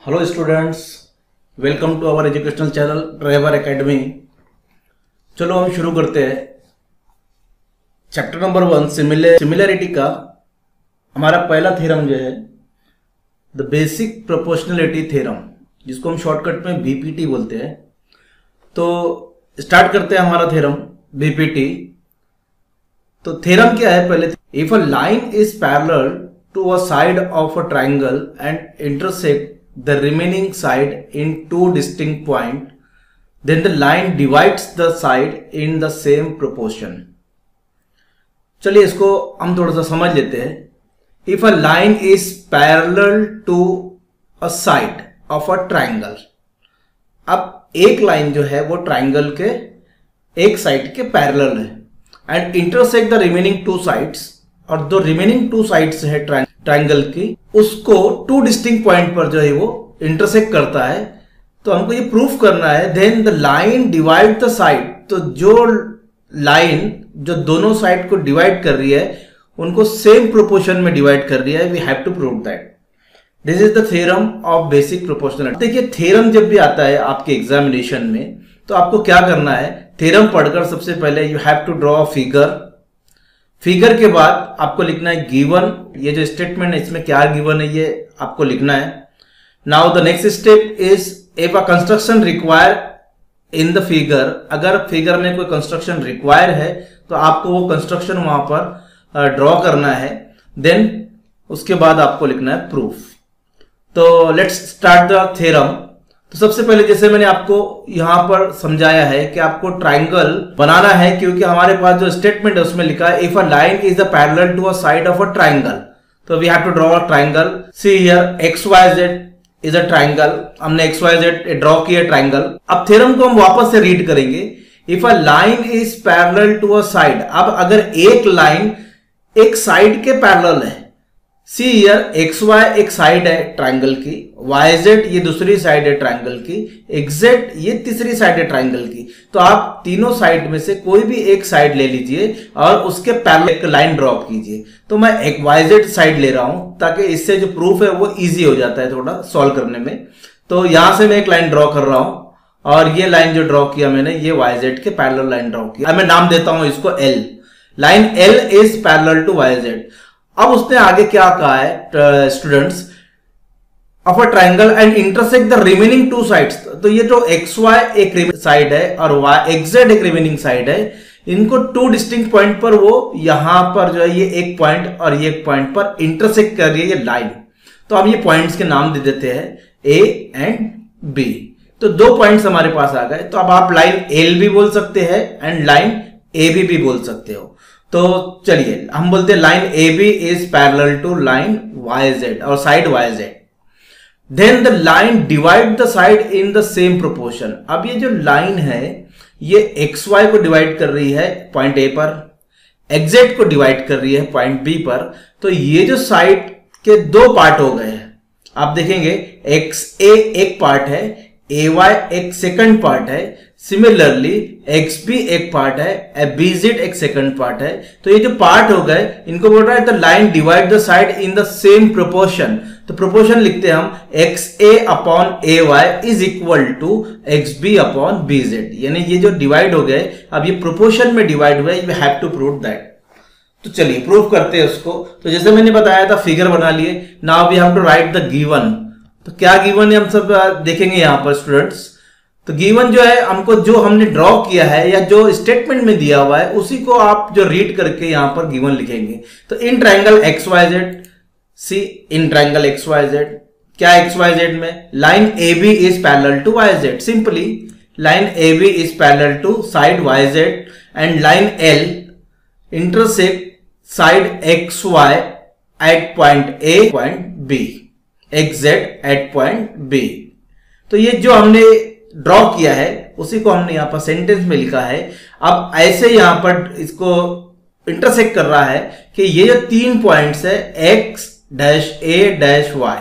Hello students, welcome to our educational channel driver academy. चलो हम शुरू करते हैं। चैप्टर नंबर 1 सिमिलैरिटी का हमारा पहला थ्योरम जो है द बेसिक प्रोपोर्शनलिटी थ्योरम, जिसको हम शॉर्टकट में बीपीटी बोलते हैं। तो स्टार्ट करते हैं हमारा थ्योरम बीपीटी। तो थ्योरम क्या है? पहले, if a line is parallel to a side of a triangle and intersect the remaining side in two distinct points, then the line divides the side in the same proportion. चलिए इसको हम थोड़ा सा समझ लेते हैं। If a line is parallel to a side of a triangle, अब एक लाइन जो है वो ट्राइंगल के एक साइड के पैरेलल है and intersect the remaining two sides, और दो रिमेनिंग टू साइड्स है ट्राइंगल की, उसको टू डिस्टिंक्ट पॉइंट पर जो है वो इंटरसेक्ट करता है। तो हमको ये प्रूफ करना है then the line divide the side. तो जो लाइन जो दोनों साइड को डिवाइड कर रही है उनको सेम प्रोपोर्शन में डिवाइड कर रही है। We have to prove that. This is the theorem of basic proportionality. देखिए, थ्योरम जब भी आता है आपके एग्जामिनेशन में तो आपको क्या करना है, थ्योरम पढ़कर सबसे पहले you have to draw a figure के बाद आपको लिखना है गिवन। ये जो स्टेटमेंट है इसमें क्या गिवन है ये आपको लिखना है। Now the next step is if a construction require in the figure, अगर फिगर में कोई कंस्ट्रक्शन रिक्वायर है तो आपको वो कंस्ट्रक्शन वहां पर ड्रॉ करना है। देन उसके बाद आपको लिखना है प्रूफ। तो लेट्स स्टार्ट द थ्योरम। तो सबसे पहले जैसे मैंने आपको यहां पर समझाया है कि आपको ट्राइंगल बनाना है, क्योंकि हमारे पास जो स्टेटमेंट है उसमें लिखा है if a line is a parallel to a side of a triangle, तो we have to draw a triangle. See here X Y Z is a triangle. हमने एक्स वाई जेड ड्रॉ किया triangle. अब theorem को हम वापस से read करेंगे। If a line is parallel to a side, अब अगर एक लाइन एक साइड के पैरेलल है, सी हियर एक्स वाई एक साइड है ट्राइंगल की, वाई जेड ये दूसरी साइड है ट्राइंगल की, एक्स जेड ये तीसरी साइड है ट्राइंगल की। तो आप तीनों साइड में से कोई भी एक साइड ले लीजिए और उसके पैरेलल एक लाइन ड्रॉ कीजिए। तो मैं एक वाई जेड साइड ले रहा हूं ताकि इससे जो प्रूफ है वो इजी हो जाता है थोड़ा सॉल्व करने में। तो यहां से मैं एक लाइन ड्रॉ कर रहा हूं और ये लाइन जो ड्रॉ किया मैंने ये वाई जेड के पैरेलल लाइन ड्रॉ किया। अब मैं नाम देता हूं इसको L. Line L is parallel to Y Z. अब उसने आगे क्या कहा है students, of a triangle and intersect the remaining two sides. तो ये जो एक्स वाई एक साइड है और वाई एक्स जेड एक रिमेनिंग साइड है, इनको टू डिस्टिंक्ट पॉइंट पर वो यहां पर जो है ये एक पॉइंट और ये एक पॉइंट पर इंटरसेक्ट कर रही है ये लाइन। तो अब ये पॉइंट्स के नाम दे देते हैं ए एंड बी। तो दो पॉइंट्स हमारे पास आ गए। तो अब आप लाइन एल भी बोल सकते हैं एंड लाइन ए बी भी बोल सकते हो। तो चलिए हम बोलते हैं line A B is parallel to line Y Z और side Y Z. Then the line divide the side in the same proportion. अब ये जो लाइन है ये एक्स वाई को डिवाइड कर रही है पॉइंट ए पर, एक्स जेड को डिवाइड कर रही है पॉइंट बी पर। तो ये जो साइड के दो पार्ट हो गए हैं। आप देखेंगे एक्स ए एक पार्ट है, ए वाई एक सेकंड पार्ट है, सिमिलरली एक्स बी एक पार्ट है, बी जेड एक सेकंड पार्ट है। तो ये जो पार्ट हो गए इनको बोल रहा है the line divide the side in the same proportion. तो प्रोपोर्शन लिखते हैं हम X A upon A Y is equal to X B upon B Z. यानी ये जो डिवाइड हो गए अब ये प्रोपोर्शन में डिवाइड हुए। You have to prove that. तो चलिए प्रूव करते हैं उसको। तो जैसे मैंने बताया था फिगर बना लिए। Now we have to write the given. तो क्या गिवन है हम सब देखेंगे यहां पर स्टूडेंट्स। तो गिवन जो है हमको जो हमने ड्रॉ किया है या जो स्टेटमेंट में दिया हुआ है उसी को आप जो रीड करके यहां पर गिवन लिखेंगे। तो in triangle X Y Z, see in triangle X Y Z, क्या एक्स वाई जेड में line A B is parallel to Y Z. Simply line A B is parallel to side Y Z and line L intersect side X Y at point A point B, X Z at point B. तो ये जो हमने draw किया है उसी को हमने यहां पर सेंटेंस में लिखा है। अब ऐसे यहां पर इसको इंटरसेक्ट कर रहा है कि ये जो तीन पॉइंट्स है X dash A dash Y,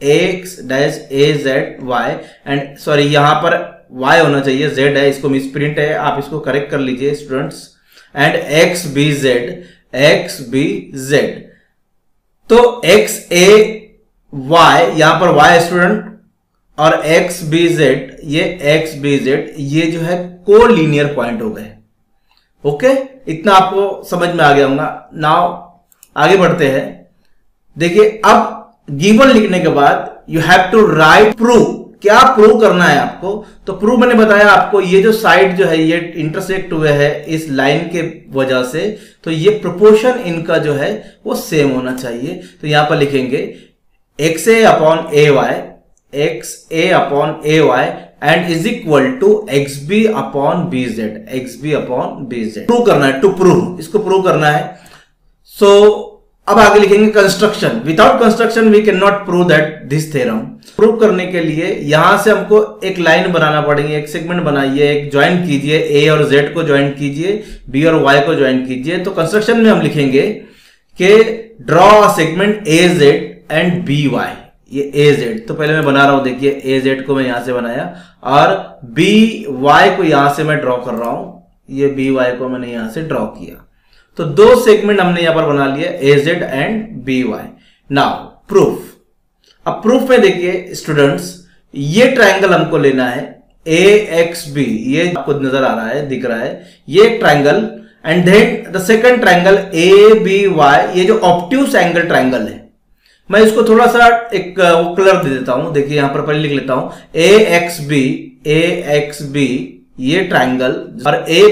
X dash A Z Y and sorry यहां पर वाई होना चाहिए, जेड है, इसको मिसप्रिंट है, आप इसको करेक्ट कर लीजिए students. And X B Z, X B Z. तो एक्स ए वाई, यहां पर वाई स्टूडेंट और एक्स बी जेड, ये एक्स बी जेड ये जो है कोलिनियर पॉइंट हो गए। ओके, इतना आपको समझ में आ गया होगा। नाउ आगे बढ़ते हैं। देखिए अब गिवन लिखने के बाद you have to write prove. क्या प्रूव करना है आपको? तो प्रूव मैंने बताया आपको, ये जो साइड जो है ये इंटरसेक्ट हुए है इस लाइन के वजह से, तो ये प्रोपोर्शन इनका जो है वो सेम होना चाहिए। तो यहां पर लिखेंगे X A upon A Y, X A upon A Y and is equal to X B upon B Z, X B upon B Z. Prove करना है, टू प्रूव, इसको प्रूव करना है। सो अब आगे लिखेंगे construction. Without construction we can not prove that this theorem. Prove करने के लिए यहां से हमको एक लाइन बनाना पड़ेगी, एक सेगमेंट बनाइए, एक ज्वाइन कीजिए, ए और जेड को ज्वाइन कीजिए, बी और वाई को ज्वाइन कीजिए। तो कंस्ट्रक्शन में हम लिखेंगे कि draw segment A Z and B Y. ये ए जेड तो पहले मैं बना रहा हूं, देखिए ए जेड को मैं यहां से बनाया और बी वाई को यहां से मैं ड्रॉ कर रहा हूं, ये बी वाई को मैंने यहां से ड्रॉ किया। तो दो सेगमेंट हमने यहां पर बना लिए, A Z and B Y. Now proof. अब प्रूफ में देखिए स्टूडेंट्स, ये ट्रायंगल हमको लेना है ए एक्स बी, ये आपको नजर आ रहा है, दिख रहा है ये triangle, and then the second triangle A B Y, ये जो ऑब्ट्यूस एंगल ट्रायंगल है। मैं इसको थोड़ा सा एक कलर दे देता हूं, देखिए यहां पर पहले लिख लेता हूं ए एक्स बी ये ट्रायंगल और A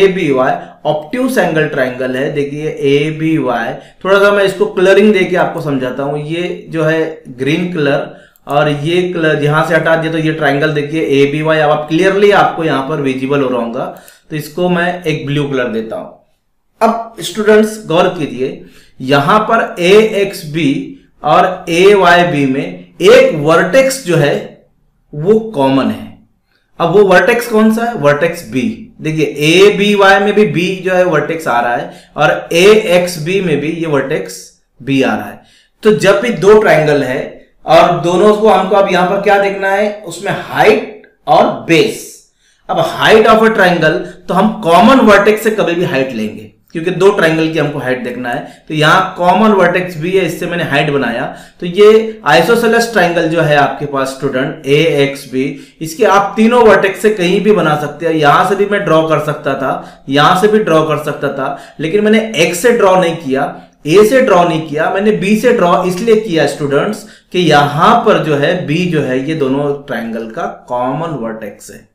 B Y obtuse angle triangle है। देखिए ए बी वाई, थोड़ा सा मैं इसको कलरिंग देके आपको समझाता हूं। ये जो है ग्रीन कलर और ये कलर यहां से हटा दिया तो ये ट्रायंगल देखिए ए बी वाई, अब आप क्लियरली आपको यहां पर विजिबल हो रहा होगा। तो इसको मैं एक ब्लू कलर देता हूं। अब स्टूडेंट्स गौर कीजिए, यहां पर ए एक्स बी और ए वाई बी में एक वर्टेक्स जो है वो कॉमन है। अब वो वर्टेक्स कौन सा है? Vertex B. देखिए ए बी वाई में भी बी जो है वर्टेक्स आ रहा है और ए एक्स बी में भी ये वर्टेक्स बी आ रहा है। तो जब भी दो ट्रायंगल है और दोनों को हमको अब यहां पर क्या देखना है, उसमें हाइट और बेस। अब हाइट ऑफ अ ट्रायंगल, तो हम कॉमन वर्टेक्स से कभी भी हाइट लेंगे क्योंकि दो ट्रायंगल की हमको हाइट देखना है। तो यहां कॉमन वर्टेक्स भी है, इससे मैंने हाइट बनाया। तो ये आइसोसेलेस ट्रायंगल जो है आपके पास स्टूडेंट ए एक्स बी, इसके आप तीनों वर्टेक्स से कहीं भी बना सकते हैं। यहां से भी मैं ड्रॉ कर सकता था, यहां से भी ड्रॉ कर सकता था, लेकिन मैंने एक्स से ड्रॉ नहीं किया, ए से ड्रॉ नहीं किया, मैंने बी से ड्रॉ इसलिए किया स्टूडेंट्स कि यहां पर जो है बी जो है ये दोनों ट्रायंगल का कॉमन वर्टेक्स है।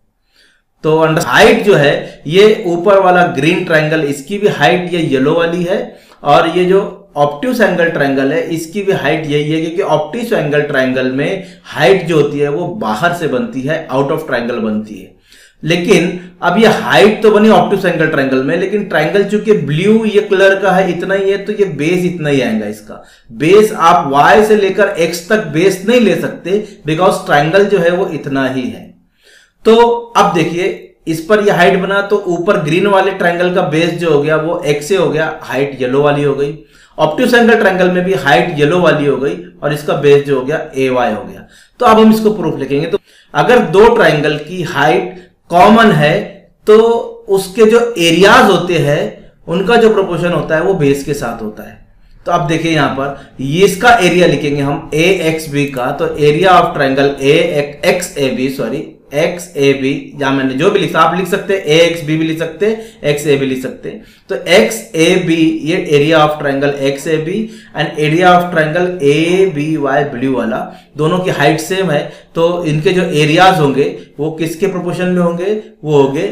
तो हाइट जो है ये ऊपर वाला ग्रीन ट्रायंगल, इसकी भी हाइट ये येलो वाली है और ये जो ऑब्ट्यूस एंगल ट्रायंगल है इसकी भी हाइट यही है, क्योंकि ऑब्ट्यूस एंगल ट्रायंगल में हाइट जो होती है वो बाहर से बनती है, आउट ऑफ ट्रायंगल बनती है। लेकिन अब ये हाइट तो बनी ऑब्ट्यूस एंगल ट्रायंगल में, लेकिन ट्रायंगल चूंकि ब्लू ये कलर का है इतना ही है, तो ये बेस इतना ही आएगा। इसका बेस आप y से लेकर x तक बेस नहीं ले सकते, बिकॉज ट्रायंगल जो है वो इतना ही है। तो अब देखिए इस पर ये हाइट बना, तो ऊपर ग्रीन वाले ट्रायंगल का बेस जो हो गया वो x से हो गया, हाइट येलो वाली हो गई। ऑब्ट्यूस एंगल ट्रायंगल में भी हाइट येलो वाली हो गई और इसका बेस जो हो गया ay हो गया। तो अब हम इसको प्रूफ लिखेंगे। तो अगर दो ट्रायंगल की हाइट कॉमन है तो उसके जो एरियाज होते हैं उनका जो प्रोपोर्शन होता है वो बेस के साथ होता है। तो अब देखिए यहां पर ये इसका एरिया लिखेंगे हम ए एक्स बी का, तो area of triangle X A B, या मैंने जो भी लिखा आप लिख सकते हैं, ए एक्स बी भी लिख सकते हैं, एक्स ए बी लिख सकते हैं। तो एक्स ए बी ये area of triangle X A B and area of triangle A B Y blue वाला, दोनों की हाइट सेम है। तो इनके जो एरियाज होंगे वो किसके प्रोपोर्शन में होंगे? वो होंगे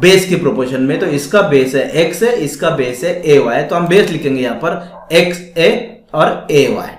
बेस के प्रोपोर्शन में। तो इसका बेस है एक्स है, इसका बेस है ए वाई। तो हम बेस लिखेंगे यहां पर एक्स ए और ए वाई।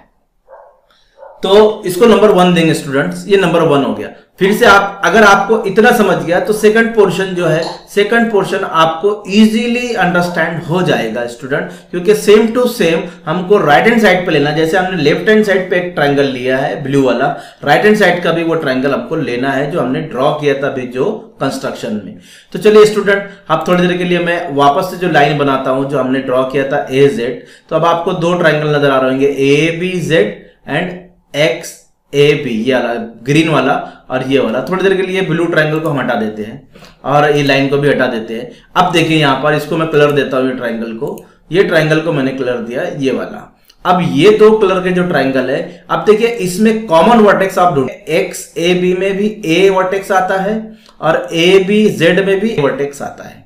तो इसको नंबर 1 देंगे स्टूडेंट्स, ये नंबर 1 हो गया। फिर से आप अगर आपको इतना समझ गया तो सेकंड पोर्शन जो है, सेकंड पोर्शन आपको इजीली अंडरस्टैंड हो जाएगा स्टूडेंट, क्योंकि सेम टू सेम हमको राइट हैंड साइड पे लेना। जैसे हमने लेफ्ट हैंड साइड पे एक ट्रायंगल लिया है ब्लू वाला, राइट हैंड साइड का भी वो ट्रायंगल हमको लेना है जो हमने ड्रॉ किया था अभी जो कंस्ट्रक्शन में। तो चलिए स्टूडेंट, अब थोड़ी देर के लिए मैं वापस से जो लाइन बनाता हूं जो हमने ड्रॉ किया था ए जेड। तो अब आपको दो ट्रायंगल नजर आ रहे होंगे, A B Z and X A B, ये वाला ग्रीन वाला और ये वाला। थोड़ी देर के लिए ब्लू ट्रायंगल को हम हटा देते हैं और ये लाइन को भी हटा देते हैं। अब देखिए यहां पर इसको मैं कलर देता हूं, ये ट्रायंगल को, ये ट्रायंगल को मैंने कलर दिया ये वाला। अब ये दो कलर के जो ट्राइंगल है, अब देखिए इसमें कॉमन वर्टेक्स आप ढूंढे, एक्स ए बी में भी ए वर्टेक्स आता है और ए बी जेड में भी वर्टेक्स आता है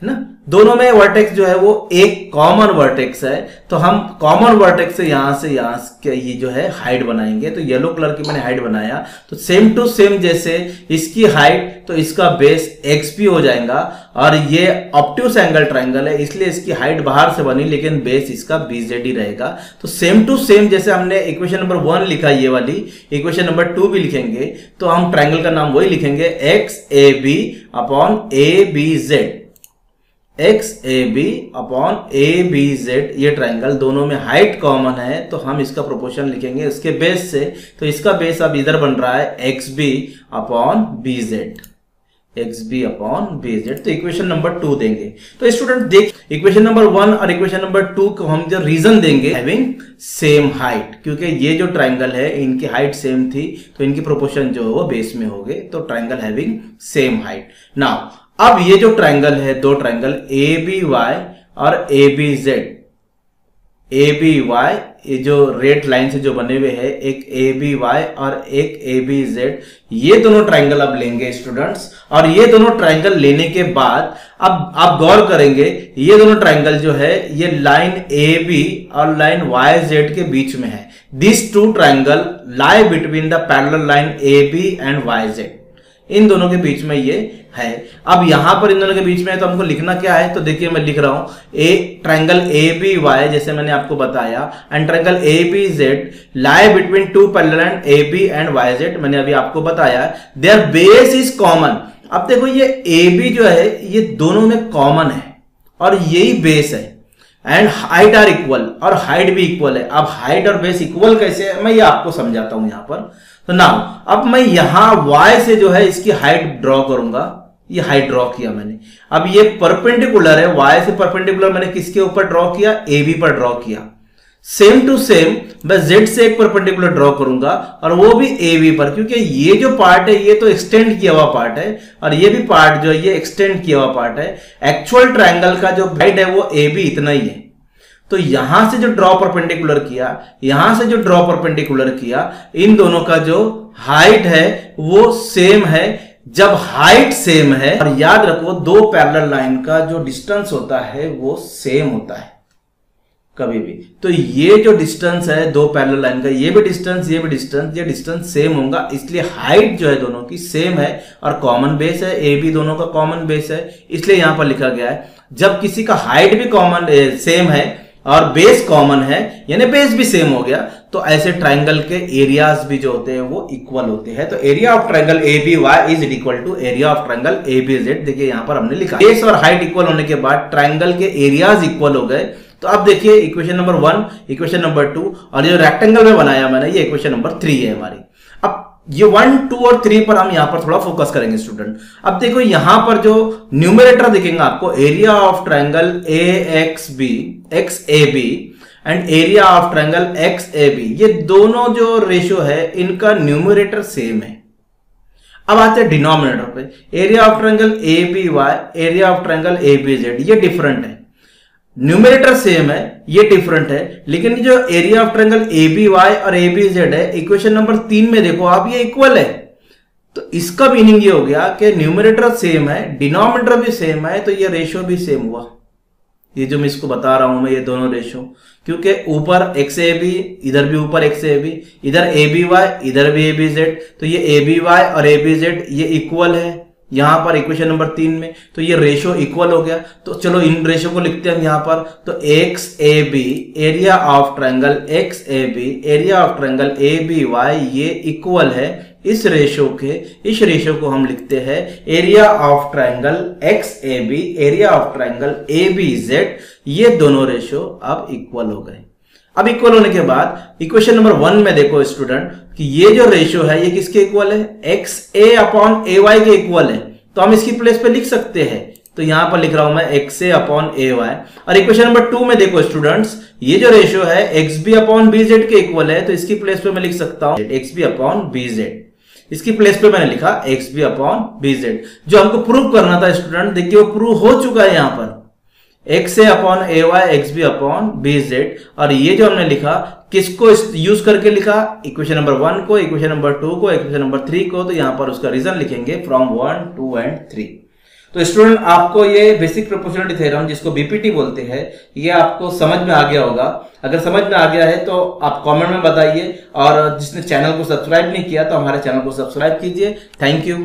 ना, दोनों में वर्टेक्स जो है वो एक कॉमन वर्टेक्स है। तो हम कॉमन वर्टेक्स से यहां के ये जो है हाइट बनाएंगे। तो येलो कलर की मैंने हाइट बनाया, तो सेम टू सेम जैसे इसकी हाइट तो इसका बेस एक्स भी हो जाएगा, और ये ऑब्ट्यूस एंगल ट्राइंगल है इसलिए इसकी हाइट बाहर से बनी लेकिन बेस इसका बीजेड ही रहेगा। तो सेम टू सेम जैसे हमने इक्वेशन नंबर 1 लिखा, ये वाली इक्वेशन नंबर 2 भी लिखेंगे, तो हम ट्राइंगल का नाम वही लिखेंगे, X A B upon A B Z, X A B upon A B Z. ये ट्राइंगल दोनों में हाइट कॉमन है तो हम इसका प्रोपोर्शन लिखेंगे उसके बेस से। तो इसका बेस अब इधर बन रहा है X B upon B Z, X B upon B Z. तो इक्वेशन नंबर 2 देंगे। तो स्टूडेंट देख, इक्वेशन नंबर 1 और इक्वेशन नंबर 2 को हम जो रीजन देंगे, हैविंग सेम हाइट, क्योंकि ये जो ट्राइंगल है इनकी हाइट सेम थी तो इनकी प्रोपोर्शन जो है वो बेस में हो गए। तो triangle having same height. Now अब ये जो ट्राइंगल है, दो ट्राइंगल ए बी वाई और A B Z, A B Y ये जो रेड लाइन से जो बने हुए हैं, एक ए बी वाई और एक ए बी जेड, ये दोनों ट्राइंगल अब लेंगे स्टूडेंट्स। और ये दोनों ट्राइंगल लेने के बाद अब आप गौर करेंगे, ये दोनों ट्राइंगल जो है ये लाइन ए बी और लाइन वाई जेड के बीच में है। This two triangle lie between the parallel line A B and Y Z, इन दोनों के बीच में ये है। अब यहां पर इन दोनों के बीच में है तो हमको लिखना क्या है, तो देखिए मैं लिख रहा हूं, a triangle A B Y जैसे मैंने आपको बताया, and triangle A B Z lie between two parallel line A B and Y Z, मैंने अभी आपको बताया, देयर बेस इज कॉमन। अब देखो ये ए बी जो है ये दोनों में कॉमन है और यही बेस है, एंड हाइट आर इक्वल, और हाइट भी इक्वल है। अब हाइट और बेस इक्वल कैसे है मैं ये आपको समझाता हूं यहां पर। तो नाउ अब मैं यहां y से जो है इसकी हाइट ड्रॉ करूंगा, ये हाइट ड्रॉ किया मैंने। अब ये परपेंडिकुलर है, y से परपेंडिकुलर मैंने किसके ऊपर ड्रॉ किया, AB पर ड्रॉ किया। सेम टू सेम मैं z से एक परपेंडिकुलर ड्रॉ करूंगा और वो भी AB पर, क्योंकि ये जो पार्ट है ये तो एक्सटेंड किया हुआ पार्ट है और ये भी पार्ट जो है ये एक्सटेंड किया हुआ पार्ट है। एक्चुअल ट्राइंगल का जो हाइट है वो AB इतना ही है। तो यहां से जो ड्रॉ परपेंडिकुलर किया, यहां से जो ड्रॉ परपेंडिकुलर किया, इन दोनों का जो हाइट है वो सेम है। जब हाइट सेम है, और याद रखो दो पैरेलल लाइन का जो डिस्टेंस होता है वो सेम होता है कभी भी। तो ये जो डिस्टेंस है दो पैरेलल लाइन का, ये भी डिस्टेंस, ये भी डिस्टेंस, ये डिस्टेंस सेम होगा, इसलिए हाइट जो है दोनों की सेम है और कॉमन बेस है। ए बी दोनों का कॉमन बेस है, इसलिए यहां पर लिखा गया है। जब किसी का हाइट भी कॉमन सेम है और बेस कॉमन है, यानी बेस भी सेम हो गया, तो ऐसे ट्राइंगल के एरियाज भी जो होते हैं वो इक्वल होते हैं। तो area of triangle A B Y is equal to area of triangle A B Z. देखिए यहां पर हमने लिखा, बेस और हाइट इक्वल होने के बाद ट्राइंगल के एरियाज इक्वल हो गए। तो अब देखिए इक्वेशन नंबर 1, इक्वेशन नंबर 2, और ये रेक्टेंगल में बनाया मैंने ये इक्वेशन नंबर 3 है हमारी। अब ये 1, 2 और 3 पर हम यहां पर थोड़ा फोकस करेंगे स्टूडेंट। अब देखो यहां पर जो न्यूमरेटर दिखेगा आपको, area of triangle A X B, X A B and area of triangle X A B, ये दोनों जो रेशियो है इनका न्यूमरेटर सेम है। अब आते हैं डिनोमिनेटर पे, area of triangle A B Y, area of triangle A B Z, ये डिफरेंट है। न्यूमरेटर सेम है, ये डिफरेंट है, लेकिन जो area of triangle A B Y और ए बी जेड है, इक्वेशन नंबर 3 में देखो आप, ये इक्वल है। तो इसका मीनिंग ये हो गया कि न्यूमरेटर सेम है, डिनोमिनेटर भी सेम है, तो ये रेशियो भी सेम हुआ। ये जो मैं इसको बता रहा हूं मैं, ये दोनों रेशियो, क्योंकि ऊपर एक्स ए बी, इधर भी ऊपर एक्स ए बी, इधर ए बी वाई, इधर भी ए बी जेड, तो ये ए बी वाई और ए बी जेड ये इक्वल है यहां पर इक्वेशन नंबर 3 में, तो ये रेशियो इक्वल हो गया। तो चलो इन रेशियो को लिखते हैं हम यहां पर। तो X A B, area of triangle X A B, area of triangle A B Y, ये इक्वल है इस रेशियो के। इस रेशियो को हम लिखते हैं area of triangle X A B, area of triangle A B Z, ये दोनों रेशियो अब इक्वल हो गए। अब इक्वल होने के बाद इक्वेशन नंबर 1 में देखो स्टूडेंट कि ये जो रेशियो है ये किसके इक्वल है, x A upon A Y के इक्वल है। तो हम इसकी प्लेस पे लिख सकते हैं, तो यहां पर लिख रहा हूं मैं X A upon A Y. और इक्वेशन नंबर 2 में देखो स्टूडेंट्स, ये जो रेशियो है X B upon B Z के इक्वल है, तो इसकी प्लेस पे मैं लिख सकता हूं X B upon B Z. इसकी प्लेस पे मैंने लिखा X B upon B Z. जो हमको प्रूव करना था स्टूडेंट, देखिए वो प्रूव हो चुका है। यहां पर X A upon A Y X B upon B Z. और ये जो हमने लिखा किसको यूज करके लिखा, इक्वेशन नंबर 1 को, इक्वेशन नंबर 2 को, इक्वेशन नंबर 3 को। तो यहां पर उसका रीजन लिखेंगे फ्रॉम 1, 2 एंड 3। तो स्टूडेंट आपको ये बेसिक प्रोपोर्शनलिटी थ्योरम जिसको बीपीटी बोलते हैं ये आपको समझ में आ गया होगा। अगर समझ में आ गया है तो आप कमेंट में बताइए, और जिसने चैनल को सब्सक्राइब नहीं किया तो हमारे चैनल को सब्सक्राइब कीजिए। Thank you.